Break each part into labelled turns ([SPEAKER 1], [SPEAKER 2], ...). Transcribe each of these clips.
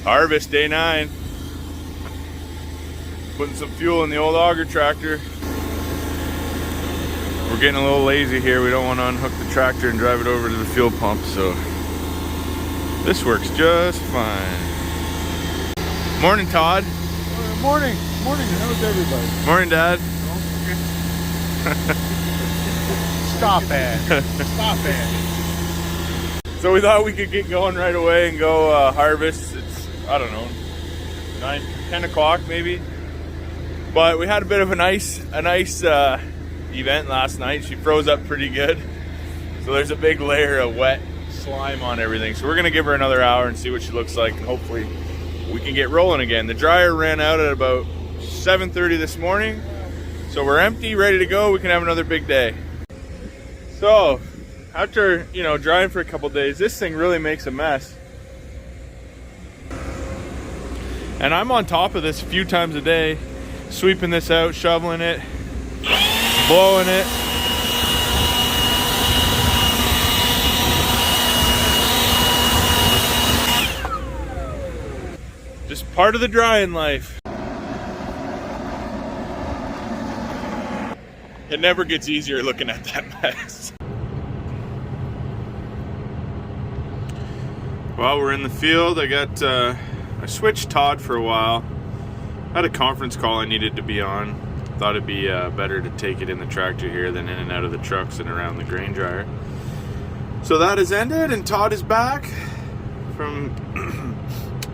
[SPEAKER 1] Harvest day 9. Putting some fuel in the old auger tractor. We're getting a little lazy here. We don't want to unhook the tractor and drive it over to the fuel pump, so this works just fine. Morning, Todd.
[SPEAKER 2] Morning. Morning. How's everybody?
[SPEAKER 1] Morning, Dad.
[SPEAKER 2] Stop it. Stop it.
[SPEAKER 1] So we thought we could get going right away and go harvest. It's, I don't know, 10 o'clock maybe. But we had a bit of a nice event last night. She froze up pretty good. So there's a big layer of wet slime on everything. So we're gonna give her another hour and see what she looks like, and hopefully we can get rolling again. The dryer ran out at about 7:30 this morning. So we're empty, ready to go. We can have another big day. So after, drying for a couple days, this thing really makes a mess. And I'm on top of this a few times a day, sweeping this out, shoveling it, blowing it. Just part of the drying life. It never gets easier looking at that mess. Well, we're in the field. I switched Todd for a while. I had a conference call I needed to be on. Thought it'd be better to take it in the tractor here than in and out of the trucks and around the grain dryer. So that has ended, and Todd is back from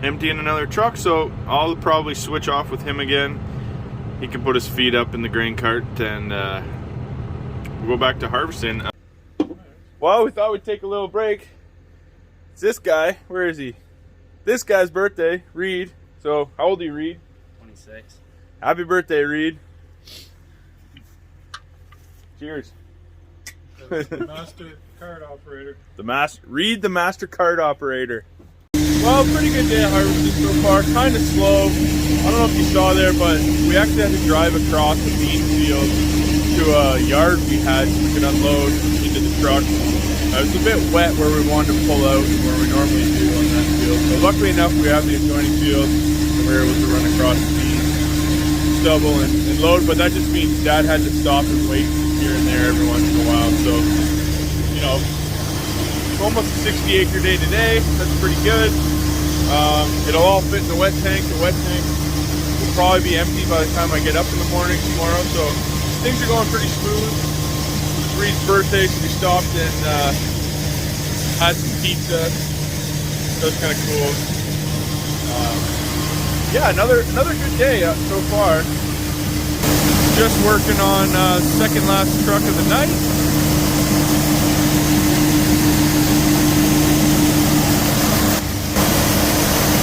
[SPEAKER 1] emptying another truck. So I'll probably switch off with him again. He can put his feet up in the grain cart, and we'll go back to harvesting. Well, we thought we'd take a little break. It's this guy. Where is he? This guy's birthday, Reed. So, how old are you, Reed?
[SPEAKER 3] 26.
[SPEAKER 1] Happy birthday, Reed. Cheers.
[SPEAKER 2] The master card operator.
[SPEAKER 1] Reed, the master card operator. Well, pretty good day of harvesting so far. Kind of slow. I don't know if you saw there, but we actually had to drive across the bean field to a yard we had so we could unload into the truck. It was a bit wet where we wanted to pull out and where we normally do on that field. So luckily enough, we have the adjoining field and we were able to run across the bean stubble and load. But that just means Dad had to stop and wait here and there every once in a while. So, almost a 60-acre day today. That's pretty good. It'll all fit in the wet tank. The wet tank will probably be empty by the time I get up in the morning tomorrow. So things are going pretty smooth. It's Reed's birthday, so we stopped and had some pizza. That was kind of cool. Yeah, another good day so far. Just working on second last truck of the night.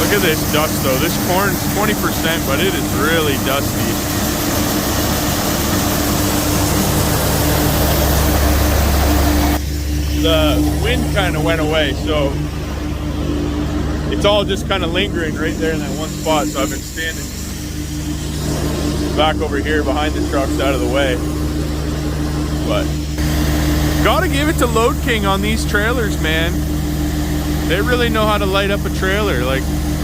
[SPEAKER 1] Look at this dust though. This corn's 20%, but it is really dusty. The wind kind of went away, so it's all just kind of lingering right there in that one spot. So I've been standing back over here behind the trucks out of the way. But gotta give it to Load King on these trailers, man. They really know how to light up a trailer. Like,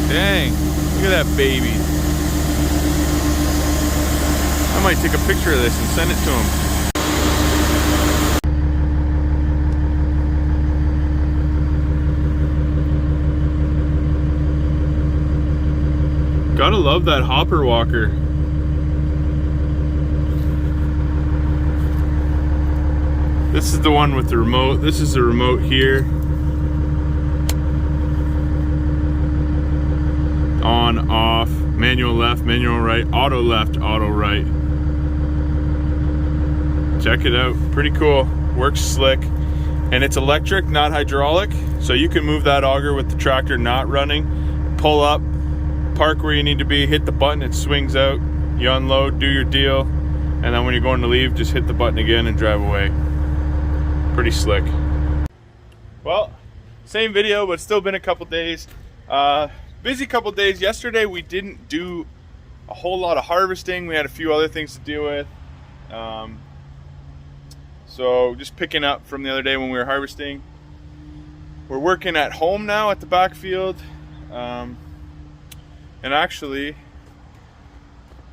[SPEAKER 1] dang, look at that baby. I might take a picture of this and send it to him. Gotta love that hopper walker. This is the one with the remote. This is the remote here. On, off, manual left, manual right, auto left, auto right. Check it out, pretty cool. Works slick. And it's electric, not hydraulic. So you can move that auger with the tractor not running. Pull up, park where you need to be, hit the button, it swings out. You unload, do your deal. And then when you're going to leave, just hit the button again and drive away. Pretty slick. Well, same video, but still been a couple days. Busy couple days. Yesterday we didn't do a whole lot of harvesting. We had a few other things to deal with. So just picking up from the other day when we were harvesting. We're working at home now at the backfield. And actually,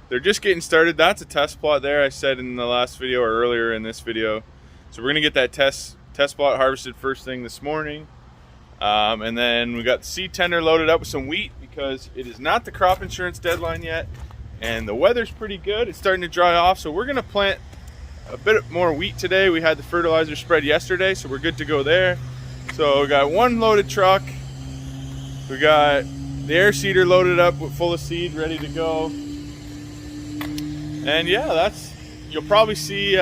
[SPEAKER 1] they're just getting started. That's a test plot there, I said in the last video or earlier in this video. So we're gonna get that test plot harvested first thing this morning. And then we got the seed tender loaded up with some wheat because it is not the crop insurance deadline yet. And the weather's pretty good. It's starting to dry off. So we're gonna plant a bit more wheat today. We had the fertilizer spread yesterday, so we're good to go there. So we got one loaded truck. We got the air seeder loaded up with full of seed, ready to go. And yeah, you'll probably see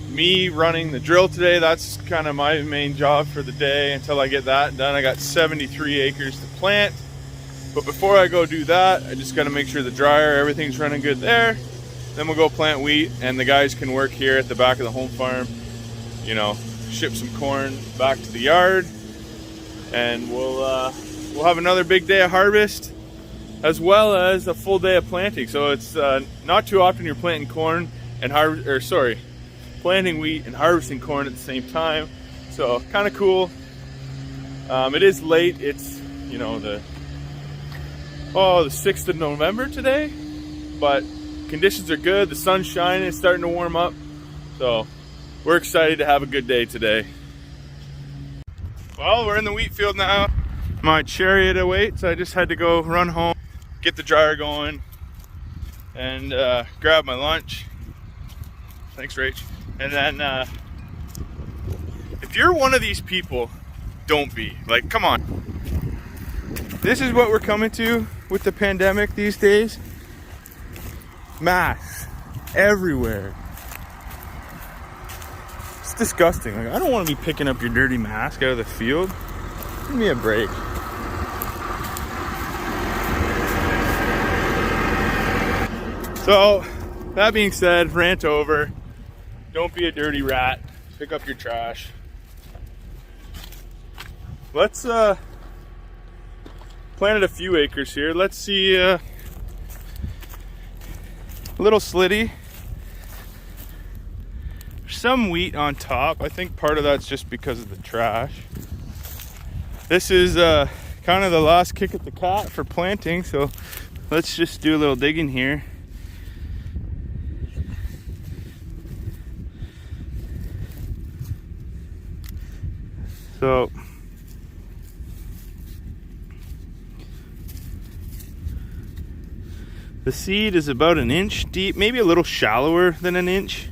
[SPEAKER 1] me running the drill today. That's kind of my main job for the day until I get that done. I got 73 acres to plant. But before I go do that, I just got to make sure the dryer, everything's running good there. Then we'll go plant wheat, and the guys can work here at the back of the home farm, you know, ship some corn back to the yard, and we'll have another big day of harvest as well as a full day of planting. So it's not too often you're planting corn and planting wheat and harvesting corn at the same time. So kind of cool. It is late. It's, you know, the 6th of November today, but conditions are good. The sun's shining. It's starting to warm up. So we're excited to have a good day today. Well, we're in the wheat field now. My chariot awaits. I just had to go run home, get the dryer going, and grab my lunch. Thanks, Rach. And then if you're one of these people, don't be. Like, come on. This is what we're coming to with the pandemic these days. Masks everywhere. It's disgusting. Like, I don't want to be picking up your dirty mask out of the field. Give me a break. So, that being said, rant over. Don't be a dirty rat. Pick up your trash. Let's planted a few acres here. Let's see a little slitty. Some wheat on top. I think part of that's just because of the trash. This is kind of the last kick at the cat for planting, so let's just do a little digging here. So the seed is about an inch deep, maybe a little shallower than an inch.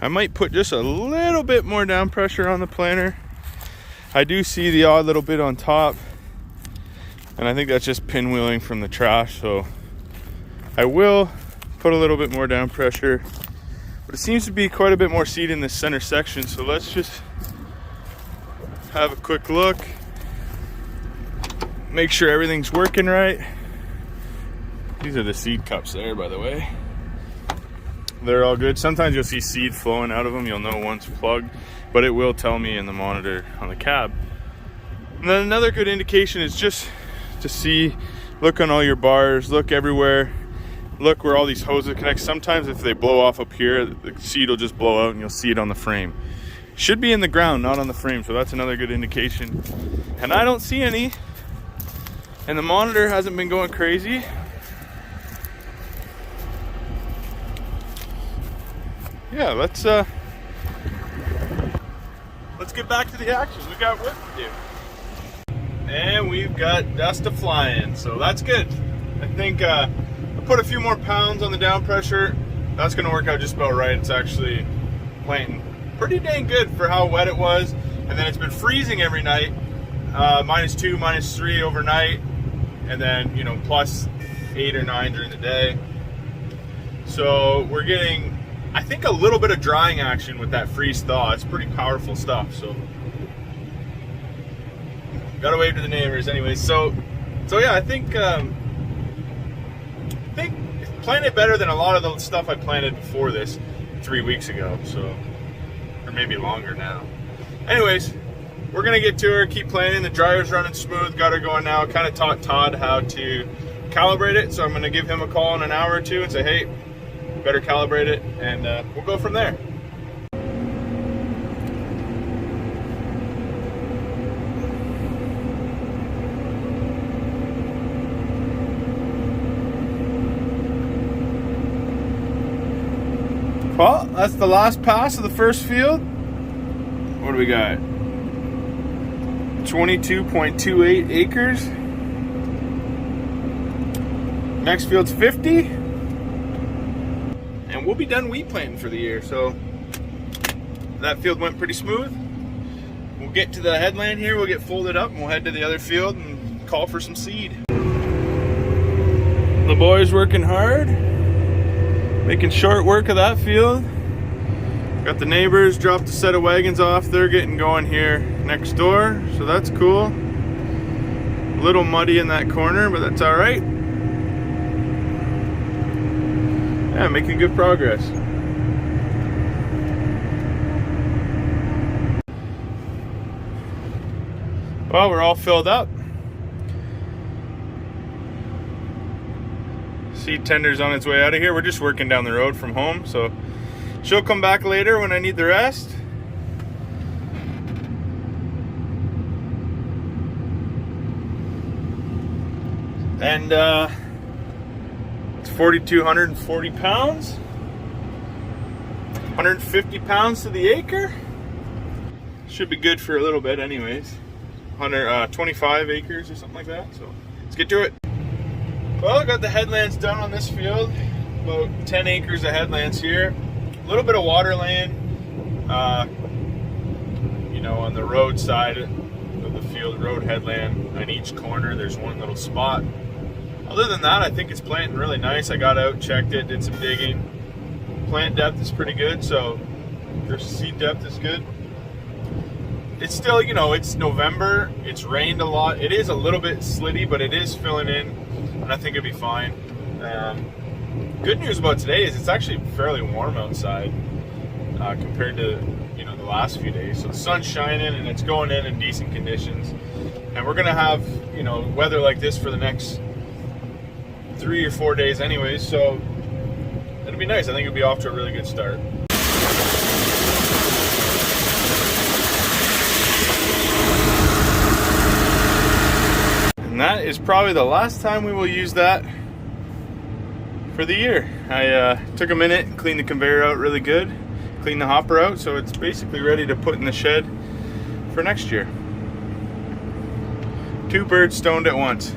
[SPEAKER 1] I might put just a little bit more down pressure on the planter. I do see the odd little bit on top, and I think that's just pinwheeling from the trash, so I will put a little bit more down pressure. But it seems to be quite a bit more seed in this center section, so let's just have a quick look, make sure everything's working right. These are the seed cups there, by the way. They're all good. Sometimes you'll see seed flowing out of them. You'll know one's plugged, but it will tell me in the monitor on the cab. And then another good indication is just to see, look on all your bars, look everywhere, look where all these hoses connect. Sometimes if they blow off up here, the seed will just blow out and you'll see it on the frame. Should be in the ground, not on the frame, so that's another good indication. And I don't see any, and the monitor hasn't been going crazy. Yeah, let's get back to the action. We got work to do. And we've got dust a-flying, so that's good. I think I put a few more pounds on the down pressure. That's gonna work out just about right. It's actually planting pretty dang good for how wet it was. And then it's been freezing every night, -2, -3 overnight, and then, you know, +8 or 9 during the day. So we're getting, I think, a little bit of drying action with that freeze thaw. It's pretty powerful stuff. So gotta wave to the neighbors anyways. So yeah, I think planted better than a lot of the stuff I planted before this 3 weeks ago. So, or maybe longer now. Anyways, we're gonna get to her, keep planting. The dryer's running smooth, got her going now. Kind of taught Todd how to calibrate it, so I'm gonna give him a call in an hour or two and say, hey, better calibrate it, and we'll go from there. Well, that's the last pass of the first field. What do we got? 22.28 acres. Next field's 50. And we'll be done wheat planting for the year. So that field went pretty smooth. We'll get to the headland here, we'll get folded up, and we'll head to the other field and call for some seed. The boys working hard, making short work of that field. Got the neighbors dropped a set of wagons off. They're getting going here next door, so that's cool. A little muddy in that corner, but that's all right. Yeah, making good progress. Well, we're all filled up. Seed tender's on its way out of here. We're just working down the road from home, so she'll come back later when I need the rest. And it's 4,240 pounds. 150 pounds to the acre. Should be good for a little bit anyways. 25 acres or something like that. So let's get to it. Well, I got the headlands done on this field. About 10 acres of headlands here. A little bit of water land, you know, on the road side of the field, road headland. On each corner, there's one little spot. Other than that, I think it's planting really nice. I got out, checked it, did some digging. Plant depth is pretty good, so their seed depth is good. It's still, you know, it's November. It's rained a lot. It is a little bit slitty, but it is filling in, and I think it'll be fine. Good news about today is it's actually fairly warm outside compared to, you know, the last few days. So the sun's shining and it's going in decent conditions. And we're gonna have, you know, weather like this for the next 3 or 4 days anyways. So it'll be nice. I think it'll be off to a really good start. And that is probably the last time we will use that for the year. I took a minute and cleaned the conveyor out really good, cleaned the hopper out, so it's basically ready to put in the shed for next year. 2 birds stoned at once.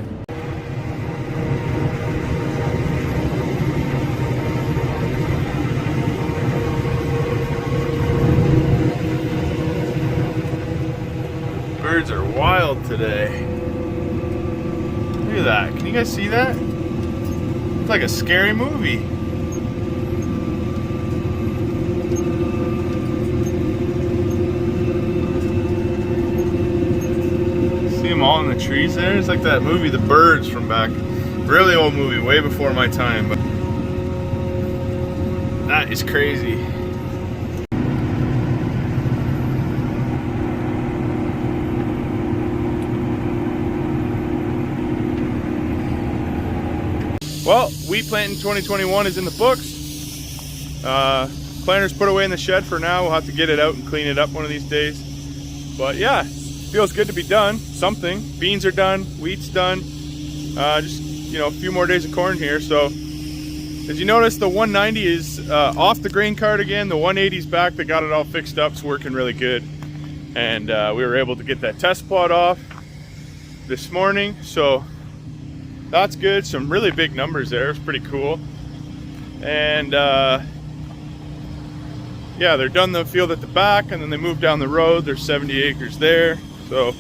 [SPEAKER 1] Birds are wild today. Look at that. Can you guys see that? It's like a scary movie. See them all in the trees there? It's like that movie, The Birds, from back. Really old movie, way before my time. But that is crazy. Well, wheat planting 2021 is in the books. Planter's put away in the shed for now. We'll have to get it out and clean it up one of these days. But yeah, feels good to be done. Something. Beans are done. Wheat's done. Just, you know, a few more days of corn here. So as you notice, the 190 is off the grain cart again. The 180's back. They got it all fixed up. It's working really good. And we were able to get that test plot off this morning. So that's good. Some really big numbers there. It's pretty cool. And yeah, they're done the field at the back, and then they moved down the road. There's 70 acres there. So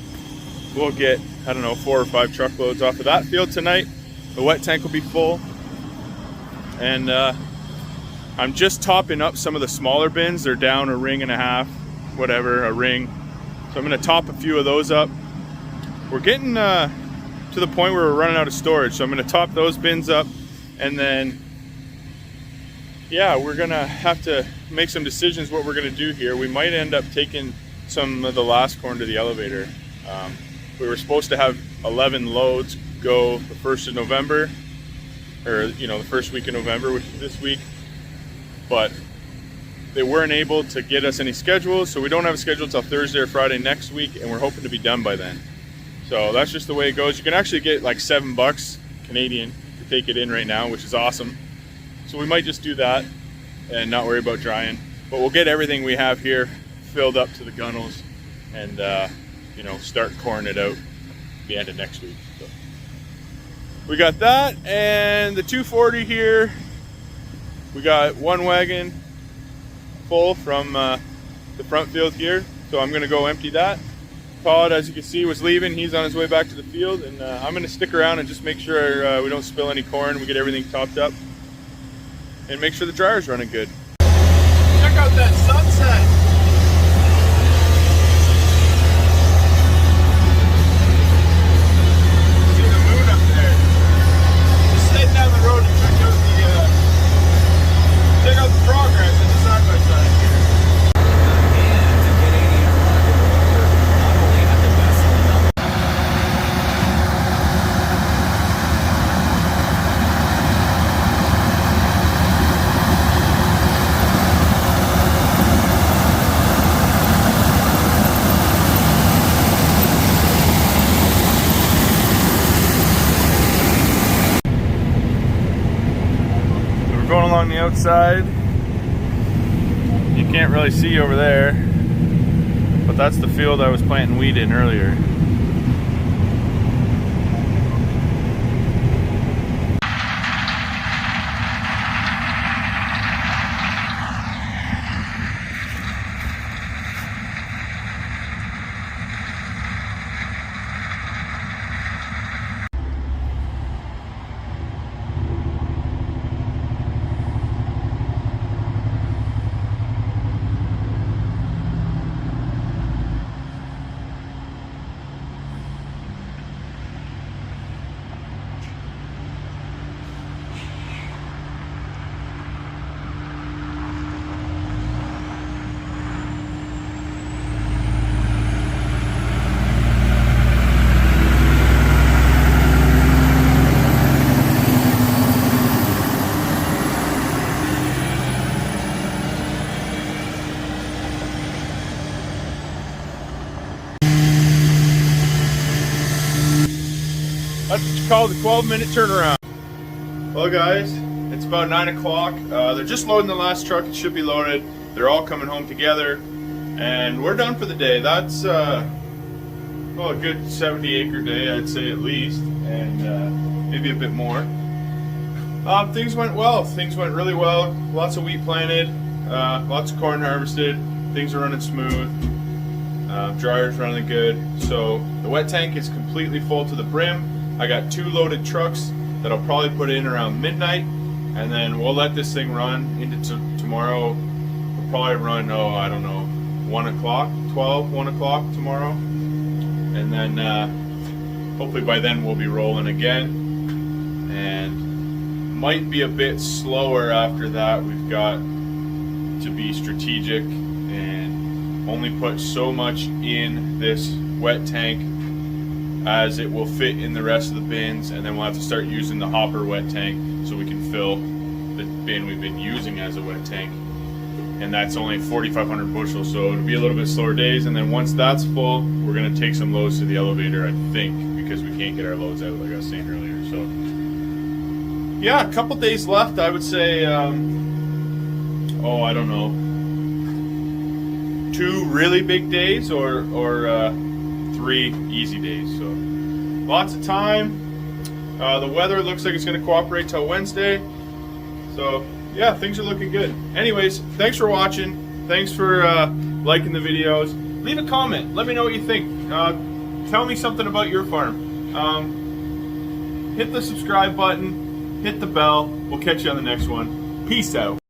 [SPEAKER 1] we'll get, I don't know, 4 or 5 truckloads off of that field tonight. The wet tank will be full. And I'm just topping up some of the smaller bins. They're down a ring and a half, whatever, a ring. So I'm gonna top a few of those up. We're getting to the point where we're running out of storage, so I'm going to top those bins up, and then yeah, we're gonna have to make some decisions what we're going to do here. We might end up taking some of the last corn to the elevator. We were supposed to have 11 loads go the 1st of November, or you know, the first week of November, which is this week, but they weren't able to get us any schedules, so we don't have a schedule until Thursday or Friday next week, and we're hoping to be done by then. So that's just the way it goes. You can actually get like $7 Canadian to take it in right now, which is awesome. So we might just do that. and not worry about drying. But we'll get everything we have here filled up to the gunnels and you know, start coring it out at the end of next week. So we got that, and the 240 here. We got one wagon full from the front field here, so I'm gonna go empty that. Todd, as you can see, was leaving. He's on his way back to the field, and I'm gonna stick around and just make sure we don't spill any corn. We get everything topped up and make sure the dryer's running good. Check out that sunset. See the moon up there. Just heading down the road and check out the progress in the side-by-side here. Going along the outside, you can't really see over there, but that's the field I was planting wheat in earlier. That's what you call the 12-minute turnaround. Well guys, it's about 9 o'clock. They're just loading the last truck. It should be loaded. They're all coming home together, and we're done for the day. That's well, a good 70-acre day, I'd say at least, and maybe a bit more. Things went well. Things went really well. Lots of wheat planted, lots of corn harvested. Things are running smooth. Dryer's running good. So the wet tank is completely full to the brim. I got 2 loaded trucks that I'll probably put in around midnight, and then we'll let this thing run into tomorrow. We'll probably run, I don't know, 1 o'clock tomorrow, and then hopefully by then we'll be rolling again, and might be a bit slower after that. We've got to be strategic and only put so much in this wet tank as it will fit in the rest of the bins, and then we'll have to start using the hopper wet tank so we can fill the bin we've been using as a wet tank. And that's only 4,500 bushels, so it'll be a little bit slower days, and then once that's full, we're gonna take some loads to the elevator, I think, because we can't get our loads out like I was saying earlier. So yeah, a couple days left, I would say. I don't know, 2 really big days or 3 easy days. So lots of time. The weather looks like it's going to cooperate till Wednesday. So yeah, things are looking good. Anyways, thanks for watching. Thanks for liking the videos. Leave a comment. Let me know what you think. Tell me something about your farm. Hit the subscribe button. Hit the bell. We'll catch you on the next one. Peace out.